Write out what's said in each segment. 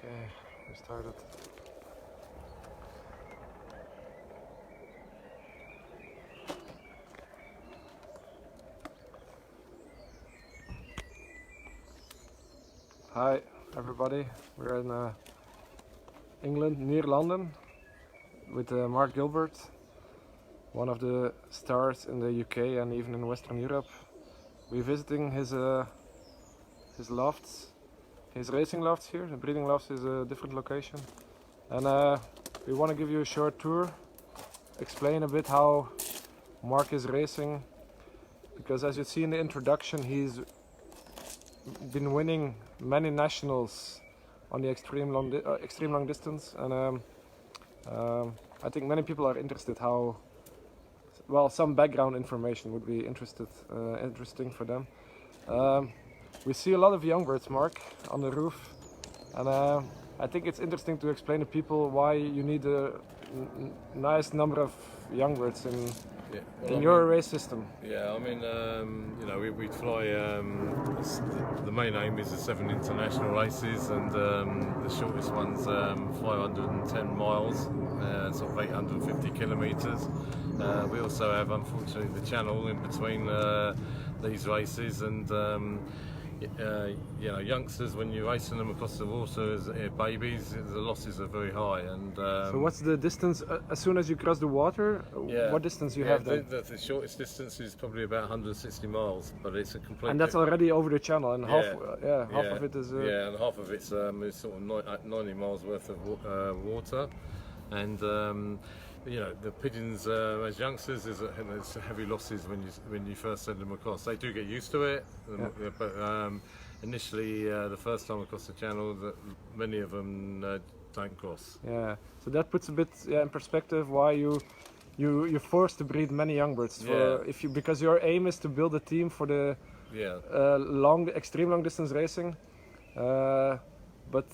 Okay, we started. Hi everybody, we're in England, near London, with Mark Gilbert, one of the stars in the UK and even in Western Europe. We're visiting his lofts, his racing lofts here. The breeding lofts is a different location, and we want to give you a short tour, explain a bit how Mark is racing, because as you see in the introduction, he's been winning many nationals on the extreme long distance, and I think many people are interested how, well, some background information would be interesting for them. We see a lot of young birds, Mark, on the roof, and I think it's interesting to explain to people why you need a nice number of young birds in your race system. Yeah, I mean, you know, we fly. The main aim is the 7 international races, and the shortest one's 510 miles, sort of 850 kilometres. We also have, unfortunately, the channel in between these races, and you know, youngsters, when you're racing them across the water as babies, the losses are very high. And so what's the distance as soon as you cross the water? Yeah, what distance you have then? The shortest distance is probably about 160 miles, but it's a complete. And that's already over the channel, and half of it is. Yeah, and half of it's sort of 90 miles worth of water, and. You know, the pigeons as youngsters there's heavy losses when you first send them across. They do get used to it, but initially the first time across the channel, many of them don't cross. Yeah, so that puts a bit in perspective why you're forced to breed many young birds. Because your aim is to build a team for the extreme long distance racing, but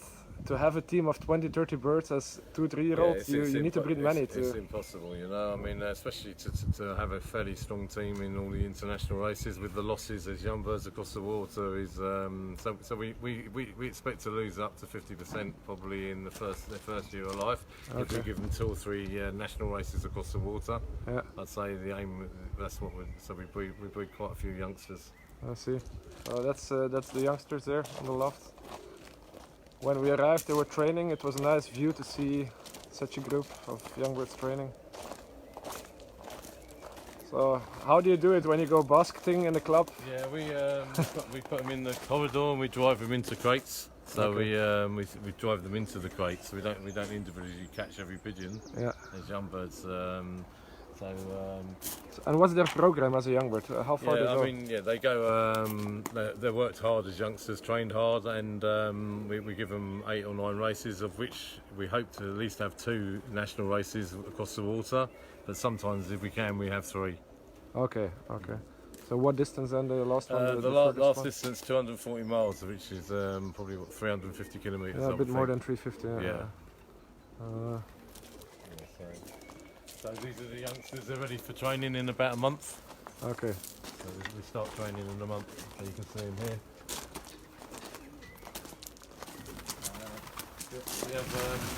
to have a team of 20-30 birds as 2-3-year-olds, you need to breed many. It's impossible, you know. I mean, especially to have a fairly strong team in all the international races with the losses as young birds across the water is. So we expect to lose up to 50% probably in their first year of life if we give them 2 or 3 national races across the water. Yeah. I'd say the aim. That's what we breed quite a few youngsters. I see. That's the youngsters there on the loft. When we arrived, they were training. It was a nice view to see such a group of young birds training. So, how do you do it when you go basking in the club? Yeah, we put them in the corridor and we drive them into crates. So we drive them into the crates. We don't individually catch every pigeon as young birds. And what's their program as a young bird? How far they go? I mean, they go. They worked hard as youngsters, trained hard, and we give them 8 or 9 races, of which we hope to at least have 2 national races across the water. But sometimes, if we can, we have 3. Okay. So what distance then the last one? The last distance, 240 miles, which is probably 350 kilometres. Yeah, a bit more than 350. Yeah. So these are the youngsters. They're ready for training in about a month. Okay. So we start training in a month. So you can see them here. We have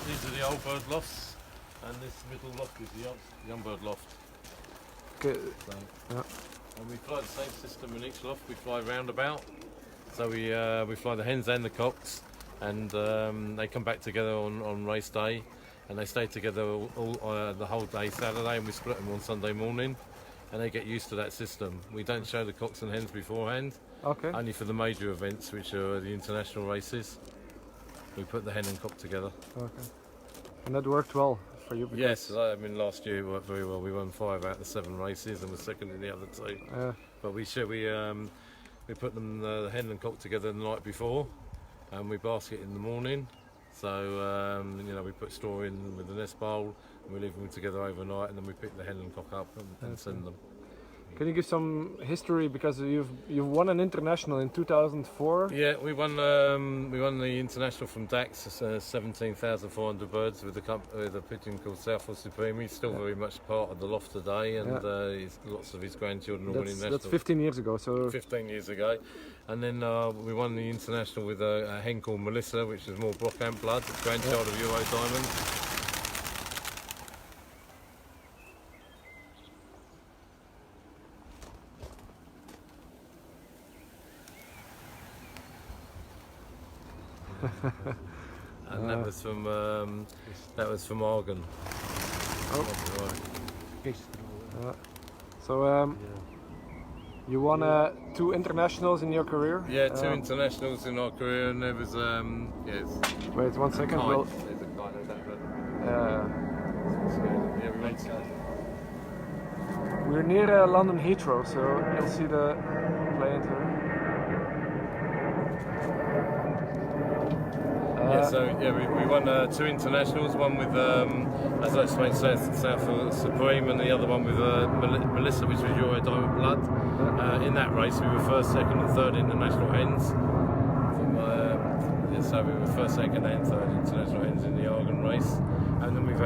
these are the old bird lofts, and this middle loft is the young bird loft. Okay. And we fly the same system in each loft. We fly roundabout. So we fly the hens and the cocks, and they come back together on race day. And they stay together the whole day Saturday, and we split them on Sunday morning, and they get used to that system. We don't show the cocks and hens beforehand, only for the major events, which are the international races. We put the hen and cock together. Okay. And that worked well for you? Yes, I mean last year it worked very well. We won 5 out of the 7 races and were second in the other 2. But we put them the hen and cock together the night before, and we basket in the morning. So, you know, we put straw in with the nest bowl, and we leave them together overnight, and then we pick the hen and cock up and send them. Can you give some history, because you've won an international in 2004? Yeah, we won the international from Dax, 17,400 birds with a pigeon called Southwell Supreme. He's still very much part of the loft today, and lots of his grandchildren are winning nationals. That's 15 years ago. So 15 years ago, And then we won the international with a hen called Melissa, which is more Brockamp blood, grandchild of Euro Diamond. And that was from Agen. Oh. So you won 2 internationals in your career? Yeah, 2 internationals in our career, and there was yes. Wait 1 second. Kite. We'll, There's a kite like that, but uh, yeah, we made we're near London Heathrow, so you'll see the plane here. We won 2 internationals, one with, as I explained, South Supreme, and the other one with Melissa, which was Euro Diamond Blood. In that race, we were first, second, and third international hens. So we were first, second, and third international hens in the Agen race, and then we've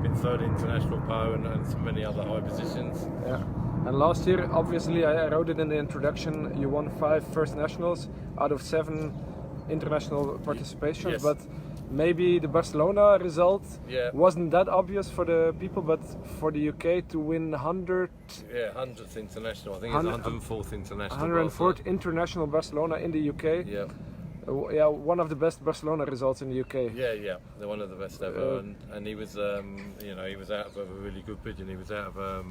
been third international PO and so many other high positions. Yeah. And last year, obviously, I wrote it in the introduction. You won 5 first nationals out of 7 international participations, yes. But maybe the Barcelona result wasn't that obvious for the people, but for the UK to win 100... Yeah, 100th international, I think it's 104th international. 104th international Barcelona in the UK. Yeah. Yeah, one of the best Barcelona results in the UK. Yeah, they're one of the best ever, and he was, he was out of a really good pigeon. He was out of a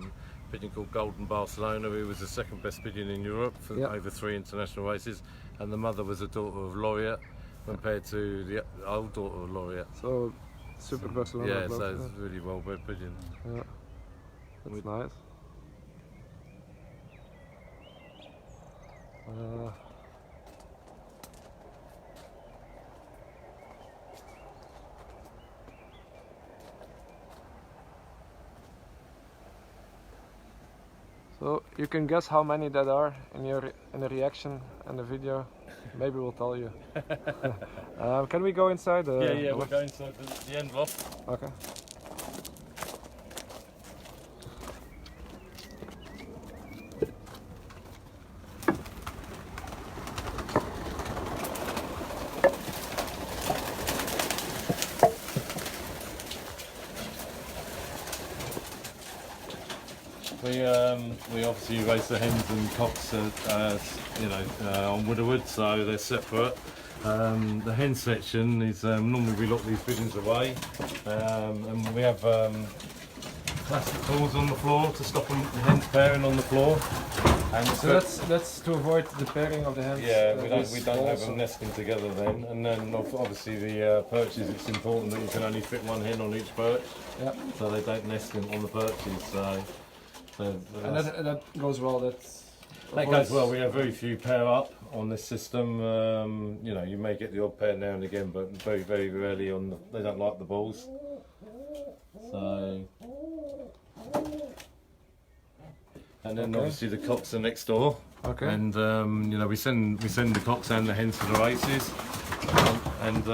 pigeon called Golden Barcelona, who was the 2nd best pigeon in Europe for over 3 international races, and the mother was a daughter of Laureate compared to the old daughter of Laureate. So, super Barcelona. Yeah, so it's a really well-bred pigeon. Yeah, that's nice. So you can guess how many that are in the reaction and the video. Maybe we'll tell you. Can we go inside? Yeah, we're going to the end loft. Okay. We obviously raise the hens and cocks, on Wood, so they're separate. The hen section is normally we lock these pigeons away, and we have plastic tools on the floor to stop the hens pairing on the floor. And so that's to avoid the pairing of the hens. Yeah, we don't have them nesting together then. And then obviously the perches, it's important that you can only fit 1 hen on each perch. Yeah. So they don't nest on the perches. And that goes well. That goes well. We have very few pair up on this system. You may get the odd pair now and again, but very, very rarely they don't like the balls. So, and then obviously the cocks are next door. Okay. And we send the cocks and the hens to the races, and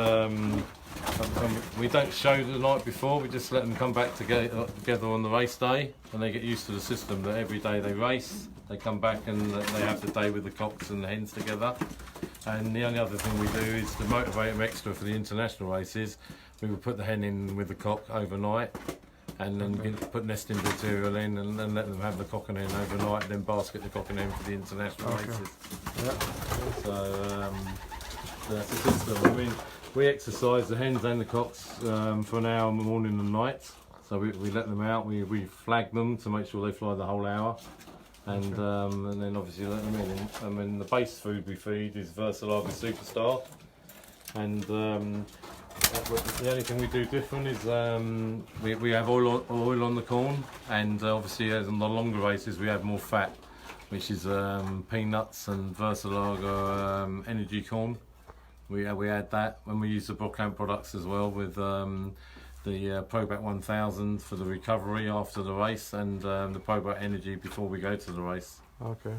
we don't show the night before. We just let them come back together on the race day, and they get used to the system that every day they race, they come back and they have the day with the cocks and the hens together. And the only other thing we do is to motivate them extra for the international races. We would put the hen in with the cock overnight, and then put nesting material in, and then let them have the cock and hen overnight, and then basket the cock and hen for the international races. Yeah. So that's the system. I mean, we exercise the hens and the cocks for an hour in the morning and night. So we let them out, we flag them to make sure they fly the whole hour. And then obviously let them in. I mean, the base food we feed is Versalaga Superstar. And the only thing we do different is we have oil on the corn, and obviously as on the longer races we have more fat, which is peanuts and Versalaga energy corn. We add that when we use the Brockamp products as well, with the Probat 1000 for the recovery after the race, and the Probat Energy before we go to the race. Okay.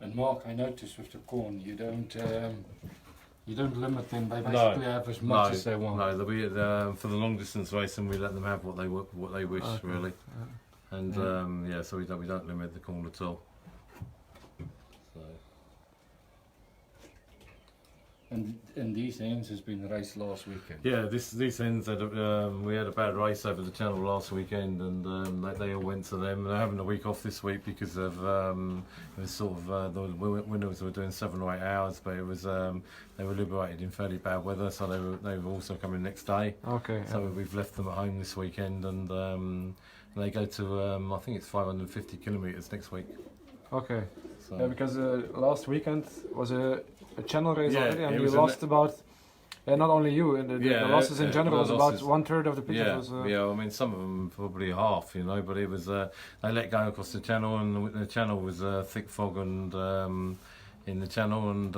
And Mark, I noticed with the corn, you don't limit them. They basically have as much as they want. No, for the long distance racing, we let them have what they wish, really. And so we don't limit the corn at all. So. And these hens has been raced last weekend. Yeah, these hens had we had a bad race over the channel last weekend, and they all went to them. They're having a week off this week because of it was sort of the winners were doing 7 or 8 hours, but it was they were liberated in fairly bad weather, so they were also coming next day. Okay. So we've left them at home this weekend, and they go to I think it's 550 kilometres next week. Okay. So. Yeah, because last weekend was a channel race already, and you was lost about. Not only you, and the losses in general was losses. about 1/3 of the pigeons. Yeah. I mean, some of them probably half, you know. But it was they let go across the channel, and the channel was thick fog and in the channel, and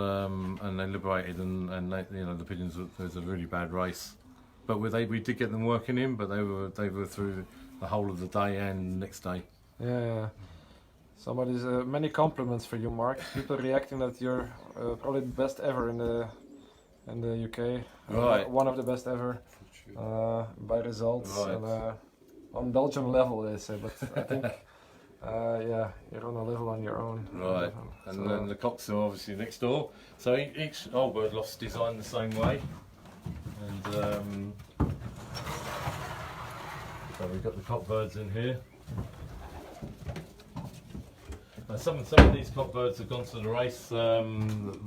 they liberated, and they, you know, the pigeons. It was a really bad race, but we did get them working in, but they were through the whole of the day and next day. Yeah. Somebody's many compliments for you, Mark. People reacting that you're probably the best ever in the UK. Right. One of the best ever by results. Right. And, on Belgium level, they say, but I think yeah, you're on a level on your own. Right. And then the cocks are obviously next door. So each old bird loft's designed the same way. And so we've got the cock birds in here. Some of these cock birds have gone to the race.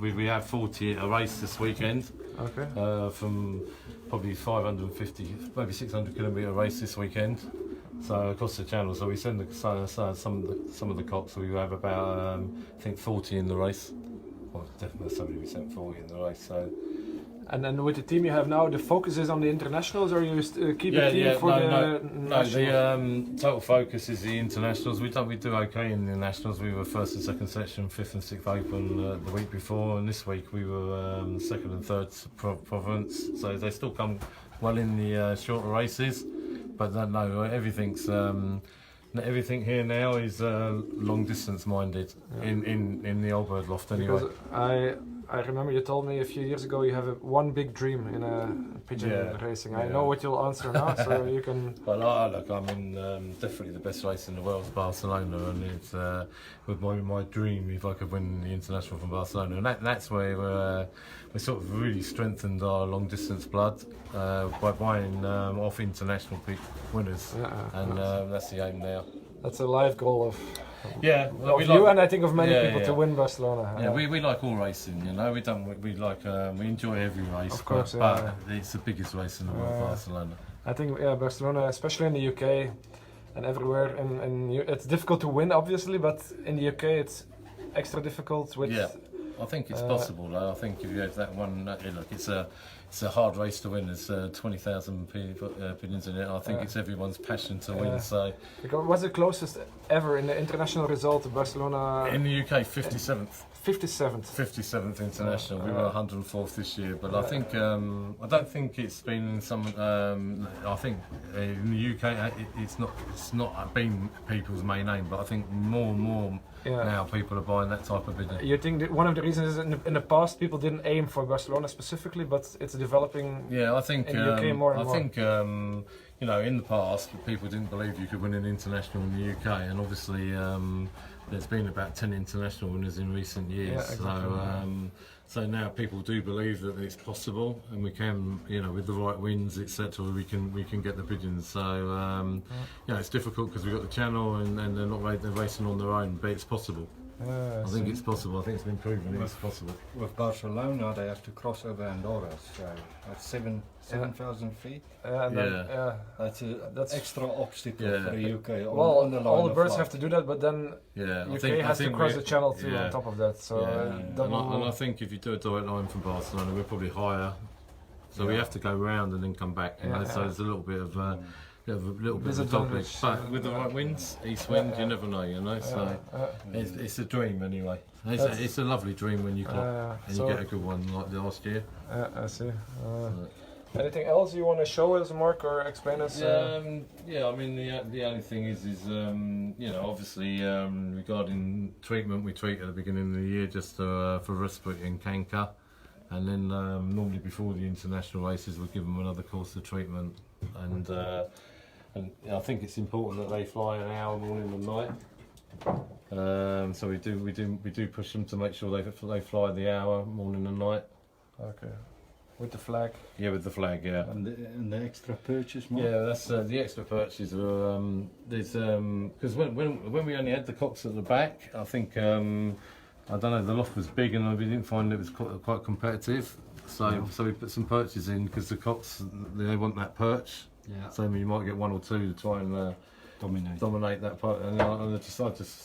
We have 40 at a race this weekend. Okay. From probably 550, maybe 600 kilometre race this weekend. So across the channel. So we send some of the cocks. We have about I think 40 in the race. Well, definitely somebody we sent 40 in the race. So. And then with the team you have now, the focus is on the internationals, or you keep a team for the nationals? No, the total focus is the internationals. We do okay in the nationals. We were first and second section, 5th and 6th open the week before, and this week we were 2nd and 3rd province. So they still come well in the shorter races, but no, everything here now is long distance minded in the old bird loft anyway. Because I remember you told me a few years ago you have one big dream in a pigeon racing. I know what you'll answer now, so you can. Well, look, I'm in definitely the best race in the world is Barcelona, and it's with my dream if I could win the international from Barcelona, and that's where we sort of really strengthened our long distance blood by buying off international winners, and that's the aim now. That's a life goal of you and I think of many people to win Barcelona. Yeah, we like all racing, you know. We enjoy every race, of course, but it's the biggest race in the world, Barcelona. I think Barcelona, especially in the UK and everywhere, and it's difficult to win, obviously, but in the UK it's extra difficult. I think it's possible though. I think if you have that one, look, it's a hard race to win. There's 20,000 pigeons in it. I think it's everyone's passion to win. So, what's the closest ever in the international result of Barcelona? In the UK, 57th. 57th. 57th international. We were 104th this year, but I think I don't think it's been some. I think in the UK it's not been people's main aim, but I think more and more now people are buying that type of pigeon. You think that one of the reasons is in the past people didn't aim for Barcelona specifically, but it's developing. Yeah, I think in the UK more and more. I think you know, in the past people didn't believe you could win an international in the UK, and obviously. There's been about 10 international winners in recent years, so now people do believe that it's possible, and we can, you know, with the right winds, etc., we can get the pigeons. So you know, it's difficult because we've got the channel, and they're racing on their own, but it's possible. I think it's possible. I think it's been proven it's possible. With Barcelona, they have to cross over Andorra, so that's 7,000 feet. That's an extra obstacle for the UK. All the birds have to do that, but then UK has to cross the channel too on top of that. So and I think if you do a direct line from Barcelona, we're probably higher, so we have to go round and then come back. So there's a little bit of. A little bit of a dogleg, but with the right winds, east wind, you never know, you know. So it's a dream anyway. It's a lovely dream when you clock and you get a good one like last year. I see. Anything else you want to show us, Mark, or explain us? I mean the only thing is you know, obviously regarding treatment, we treat at the beginning of the year just for respiratory and canker. And then normally before the international races, we'll give them another course of treatment. And I think it's important that they fly an hour morning and night. So we do push them to make sure they fly the hour morning and night. Okay. With the flag. Yeah, with the flag, yeah. And the extra purchase, Mark? Yeah, that's the extra purchase. There's because when we only had the cocks at the back, I think I don't know, the loft was big and we didn't find it was quite competitive. So we put some perches in because the cocks, they want that perch. Yeah. So you might get 1 or 2 to try and dominate that part. And I just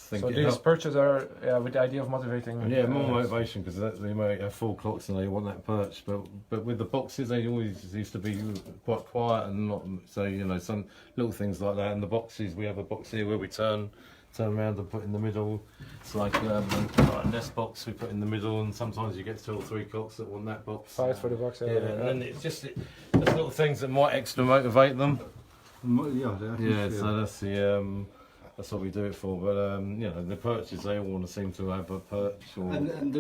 think. So these perches are with the idea of motivating. Yeah, more motivation because they might have full clocks and they want that perch. But with the boxes, they always used to be quite quiet and not. So you know, some little things like that. And the boxes, we have a box here where we turn around and put in the middle. It's like a nest box we put in the middle, and sometimes you get 2 or 3 cocks that want that box. Fight for the box. Yeah, and then it's just there's little things that might extra motivate them. Yeah, so that's what we do it for. But you know, the perches, they all want to seem to have a perch. Or and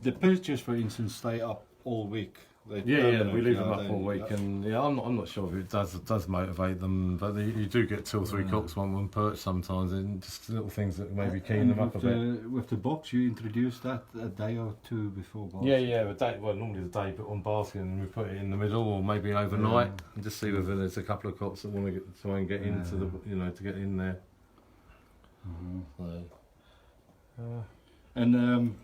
the perches, for instance, stay up all week. Yeah, we leave them up all week, and I'm not sure if it does motivate them, but you do get 2 or 3 cocks one perch sometimes, and just little things that maybe keen them up a bit. With the box, you introduce that a day or 2 before basking? Yeah, normally the day on basking, and we put it in the middle, or maybe overnight, and just see whether there's a couple of cocks that want to try and get into the, to get in there. And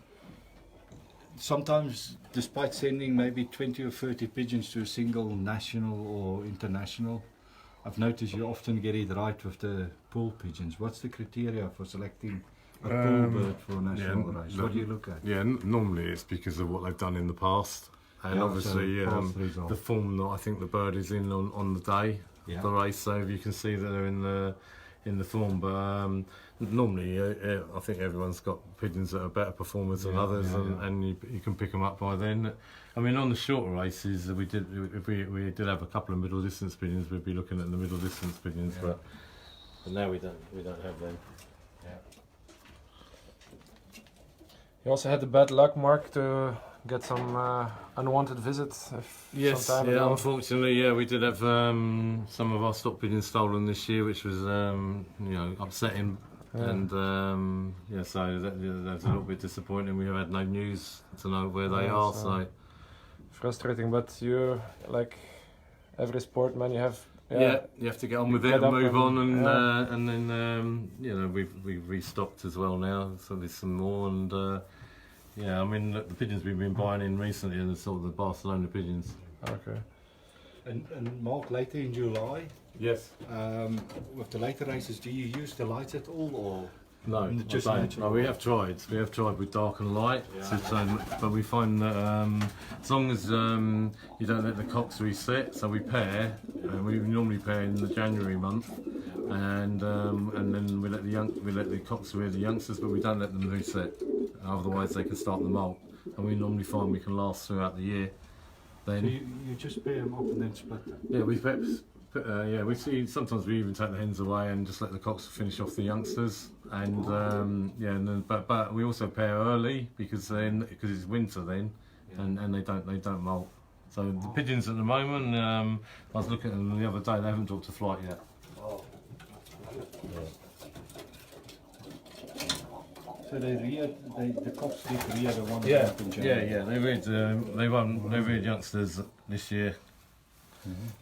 sometimes, despite sending maybe 20 or 30 pigeons to a single national or international, I've noticed you often get it right with the pool pigeons. What's the criteria for selecting a pool bird for a national race? What do you look at? Yeah, normally it's because of what they've done in the past, and obviously the form that I think the bird is in on the day of the race. So you can see that they're in the form, but normally I think everyone's got pigeons that are better performers than others, and you can pick them up by then. I mean, on the shorter races, if we did have a couple of middle distance pigeons, we'd be looking at the middle distance pigeons, but now we don't have them. You also had the bad luck, Mark, to get some unwanted visits. Unfortunately, we did have some of our stock pigeons stolen this year, which was upsetting. And so that's a little bit disappointing. We have had no news to know where they are, so frustrating. But you, like every sportman, you have you have to get on with it and move on, and then we've restocked as well now, so there's some more, and I mean the pigeons we've been buying in recently are sort of the Barcelona pigeons. Okay. And Mark, later in July. Yes. With the later races, do you use the lights at all, or no? Just no, we have tried. We have tried with dark and light, but we find that as long as you don't let the cocks reset, so we pair. We normally pair in the January month, and then we let the cocks rear the youngsters, but we don't let them reset. Otherwise, they can start the molt, and we normally find we can last throughout the year. Then so you just pair them up and then split them. Yeah, we see sometimes we even take the hens away and just let the cocks finish off the youngsters, and but we also pair early because it's winter then, and they don't molt. So the pigeons at the moment, I was looking at them the other day, they haven't dropped to flight yet. So the cocks did rear the one. They reared youngsters this year.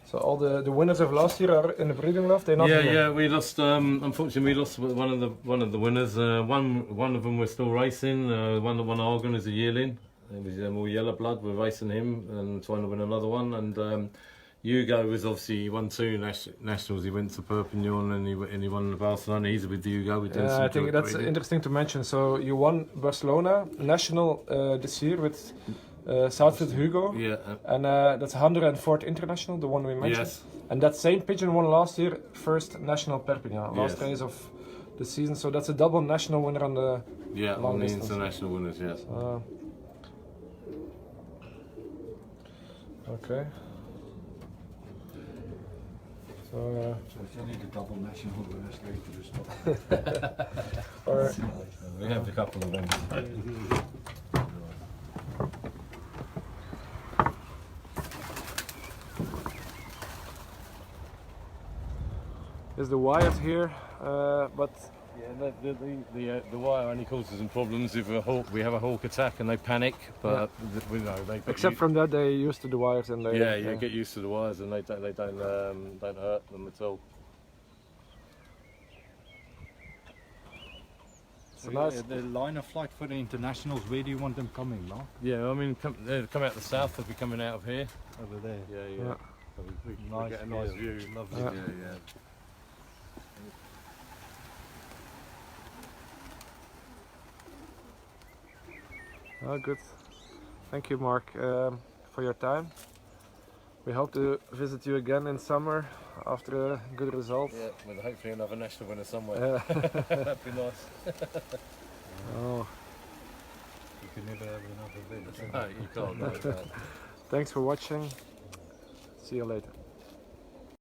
So all the winners of last year are in the breeding loft. They're not here. Yeah. We lost. Unfortunately, we lost one of the winners. One of them we're still racing. One that won Agen is a yearling. It was more yellow blood. We're racing him and trying to win another one. And Hugo was obviously he won 2 nationals. He went to Perpignan and he won the Barcelona. He's with Hugo. I think that's interesting to mention. So you won Barcelona national this year with. Southfield Hugo, and that's 104th international, the one we mentioned. Yes. And that same pigeon won last year, first national Perpignan, last race of the season. So that's a double national winner on the long distance. International winners, yes. Okay. So if you need a double national winner straight to the stop. Or we have a couple of them. There's the Wyatt here, but Yeah, the wire only causes them problems if we have a hawk attack and they panic, but we know they. Except from that, they used to the wires and they. Yeah, you get used to the wires and they don't hurt them at all. It's nice. The line of flight for the internationals, where do you want them coming, Mark? Yeah, I mean, they come out the south, they'll be coming out of here. Over there. Yeah. So we get a nice view, lovely Yeah. view, yeah. Oh, good. Thank you, Mark, for your time. We hope to visit you again in summer after a good result. Yeah, with hopefully another national winner somewhere. That'd be nice. Oh, You can never have another event. No, you can't. No, no. thanks for watching. See you later.